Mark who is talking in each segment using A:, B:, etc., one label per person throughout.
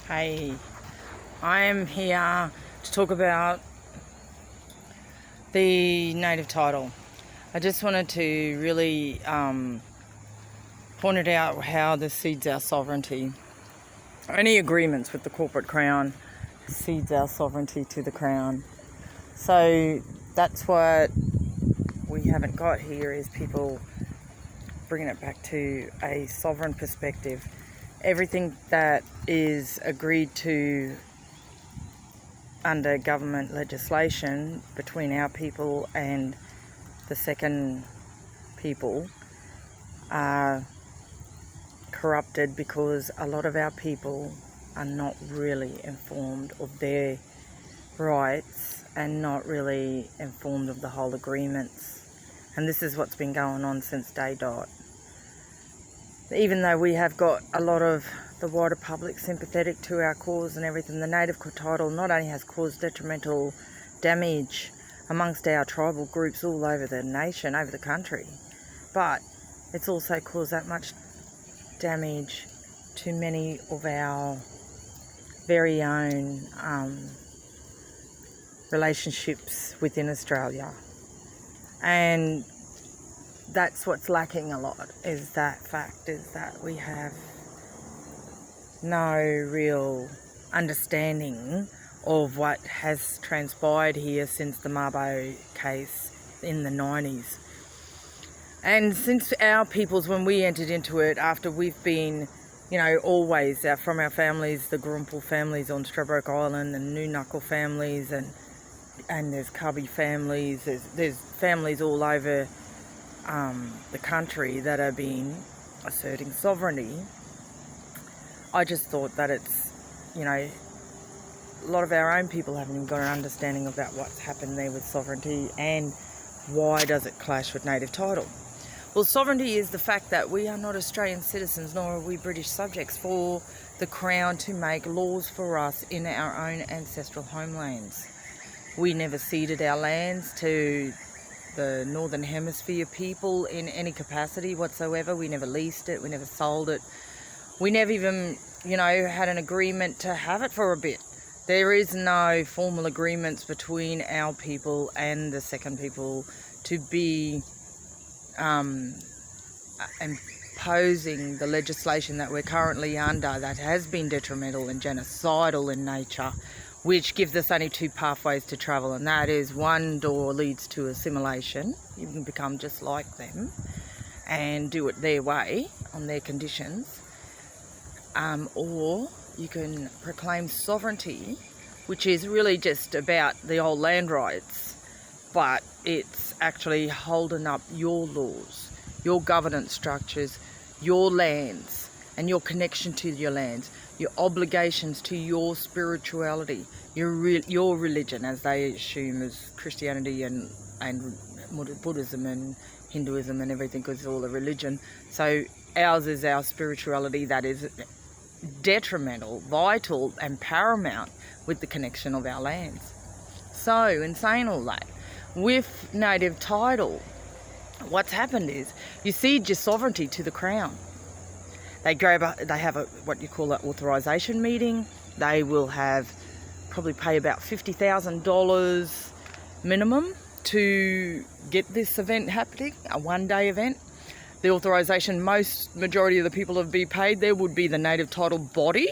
A: Hey, I am here to talk about the native title. I just wanted to really point it out how this cedes our sovereignty. Any agreements with the corporate crown cedes our sovereignty to the crown. So that's what we haven't got here, is people bringing it back to a sovereign perspective. Everything that is agreed to under government legislation between our people and the second people are corrupted because a lot of our people are not really informed of their rights and not really informed of the whole agreements. And this is what's been going on since day dot. Even though we have got a lot of the wider public sympathetic to our cause and everything, the native title not only has caused detrimental damage amongst our tribal groups all over the nation, over the country, but it's also caused that much damage to many of our very own relationships within Australia. And that's what's lacking a lot, is that fact, is that we have no real understanding of what has transpired here since the Mabo case in the 90s. And since our peoples, when we entered into it, after we've been, always from our families, the Gurrumpul families on Stradbroke Island, and New Knuckle families, and there's Cubby families, there's families all over the country that are being asserting sovereignty. I just thought that it's, a lot of our own people haven't even got an understanding about what's happened there with sovereignty and why does it clash with native title. Well, sovereignty is the fact that we are not Australian citizens, nor are we British subjects, for the Crown to make laws for us in our own ancestral homelands. We never ceded our lands to the Northern Hemisphere people in any capacity whatsoever. We never leased it, we never sold it. We never even, had an agreement to have it for a bit. There is no formal agreements between our people and the second people to be imposing the legislation that we're currently under that has been detrimental and genocidal in nature, which gives us only two pathways to travel, and that is one door leads to assimilation. You can become just like them and do it their way on their conditions, or you can proclaim sovereignty, which is really just about the old land rights, but it's actually holding up your laws, your governance structures, your lands and your connection to your lands, your obligations to your spirituality, your religion, as they assume is Christianity and Buddhism and Hinduism and everything, because it's all a religion. So ours is our spirituality that is detrimental, vital and paramount with the connection of our lands. So in saying all that, with native title, what's happened is you cede your sovereignty to the Crown. They have what you call an authorisation meeting. They will probably pay about $50,000 minimum to get this event happening, a one-day event. The authorisation, majority of the people that be paid there would be the native title body,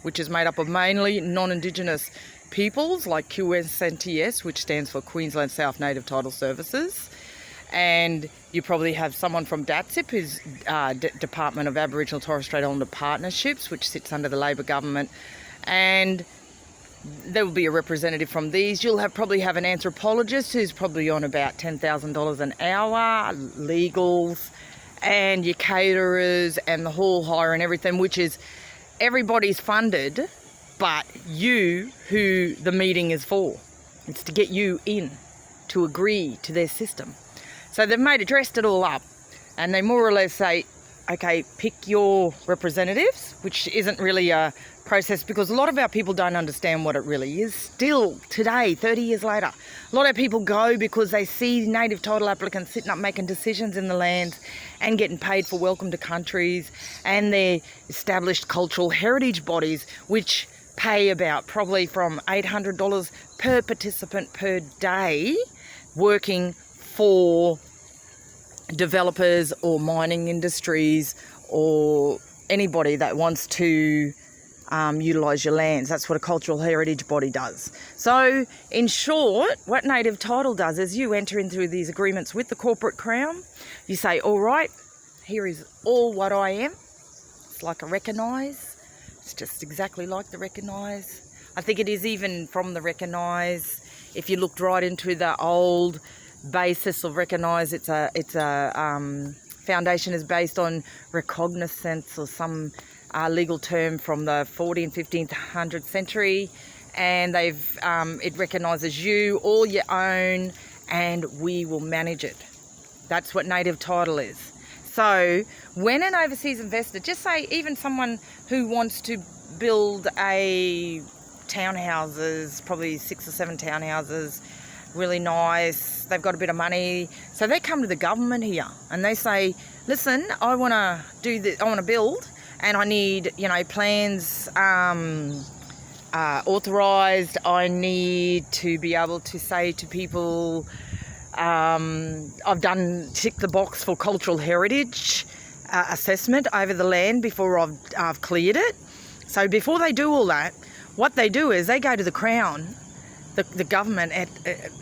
A: which is made up of mainly non-Indigenous peoples like QSNTS, which stands for Queensland South Native Title Services. And you probably have someone from DATSIP, who's Department of Aboriginal and Torres Strait Islander Partnerships, which sits under the Labor government. And there will be a representative from these. You'll probably have an anthropologist who's probably on about $10,000 an hour, legals, and your caterers and the hall hire and everything, which is everybody's funded, but you who the meeting is for. It's to get you in to agree to their system. So they've dressed it all up, and they more or less say, okay, pick your representatives, which isn't really a process, because a lot of our people don't understand what it really is. Still today, 30 years later, a lot of people go because they see native title applicants sitting up making decisions in the land and getting paid for welcome to countries and their established cultural heritage bodies, which pay about probably from $800 per participant per day working for developers or mining industries or anybody that wants to utilise your lands. That's what a cultural heritage body does. So in short, what native title does is you enter into these agreements with the corporate crown. You say, all right, here is all what I am. It's like a recognise. It's just exactly like the recognise. I think it is even from the recognise. If you looked right into the old basis of recognise, it's a foundation is based on recognizance or some legal term from the 14th and 1500th century, and it recognises you, all your own, and we will manage it. That's what native title is. So when an overseas investor, just say even someone who wants to build townhouses, probably 6 or 7 townhouses, really nice, they've got a bit of money, so they come to the government here and they say, listen, I want to do this, I want to build, and I need, plans authorised. I need to be able to say to people, I've tick the box for cultural heritage assessment over the land before I've cleared it. So before they do all that, what they do is they go to the Crown, the government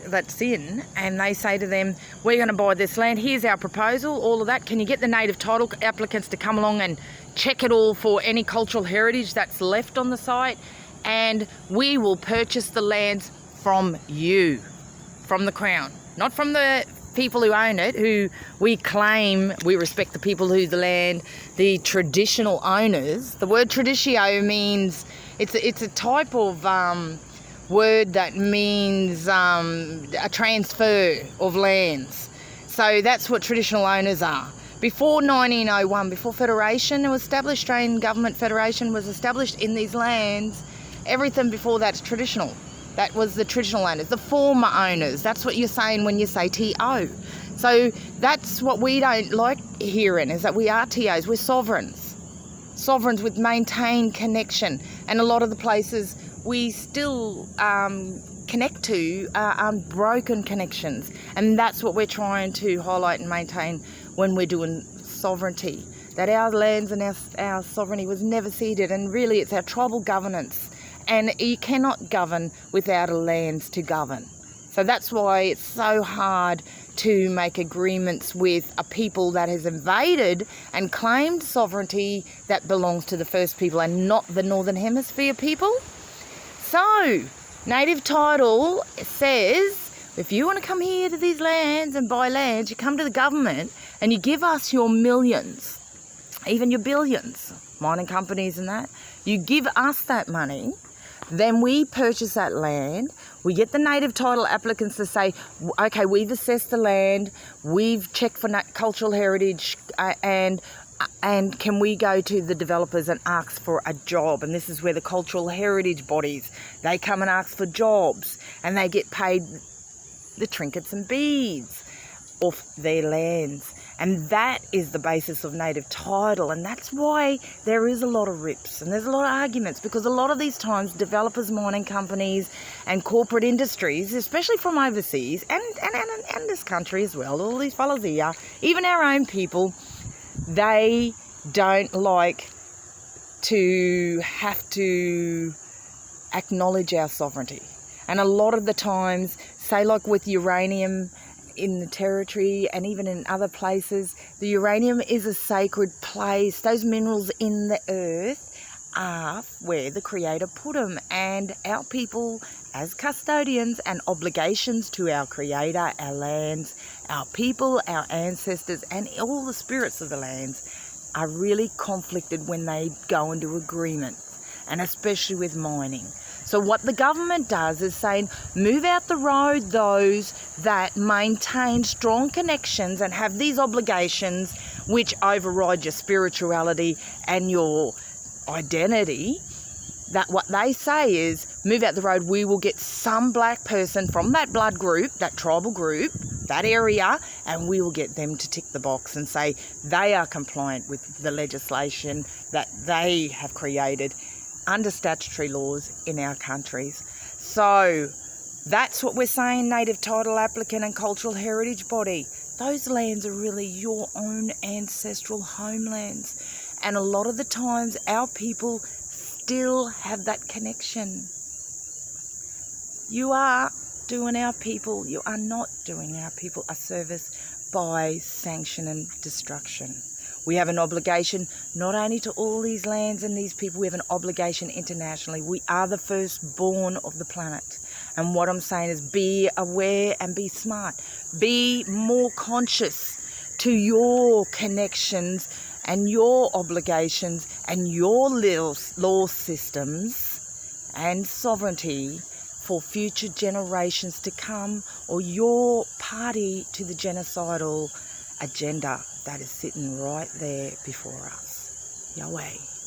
A: that's in, and they say to them, we're going to buy this land, here's our proposal, all of that. Can you get the native title applicants to come along and check it all for any cultural heritage that's left on the site, and we will purchase the lands from you, from the Crown, not from the people who own it, who we claim we respect the people who the land, the traditional owners. The word traditio means, it's a type of word that means a transfer of lands. So that's what traditional owners are. Before 1901, before Federation was established, Australian Government Federation was established in these lands, everything before that's traditional. That was the traditional owners, the former owners. That's what you're saying when you say TO. So that's what we don't like hearing, is that we are TOs, we're sovereigns. Sovereigns with maintained connection. And a lot of the places we still connect to are unbroken connections. And that's what we're trying to highlight and maintain when we're doing sovereignty. That our lands and our sovereignty was never ceded, and really it's our tribal governance. And you cannot govern without a lands to govern. So that's why it's so hard to make agreements with a people that has invaded and claimed sovereignty that belongs to the first people and not the Northern Hemisphere people. So, native title says, if you want to come here to these lands and buy lands, you come to the government and you give us your millions, even your billions, mining companies and that. You give us that money, then we purchase that land. We get the native title applicants to say, okay, we've assessed the land, we've checked for cultural heritage, and can we go to the developers and ask for a job? And this is where the cultural heritage bodies, they come and ask for jobs, and they get paid the trinkets and beads off their lands. And that is the basis of native title, and that's why there is a lot of rips and there's a lot of arguments, because a lot of these times developers, mining companies and corporate industries, especially from overseas and this country as well, all these fellas here, even our own people, they don't like to have to acknowledge our sovereignty. And a lot of the times, say like with uranium in the territory and even in other places, the uranium is a sacred place. Those minerals in the earth are where the Creator put them, and our people as custodians and obligations to our Creator, our lands, our people, our ancestors and all the spirits of the lands are really conflicted when they go into agreement, and especially with mining. So what the government does is saying, move out the road those that maintain strong connections and have these obligations which override your spirituality and your identity. That what they say is, move out the road, we will get some black person from that blood group, that tribal group, that area, and we will get them to tick the box and say they are compliant with the legislation that they have created under statutory laws in our countries. So that's what we're saying, native title applicant and cultural heritage body. Those lands are really your own ancestral homelands. And a lot of the times our people still have that connection. You are doing our people, you are not doing our people a service by sanction and destruction. We have an obligation not only to all these lands and these people, we have an obligation internationally. We are the firstborn of the planet. And what I'm saying is be aware and be smart. Be more conscious to your connections and your obligations and your little law systems and sovereignty for future generations to come, or your party to the genocidal agenda that is sitting right there before us. Yahweh.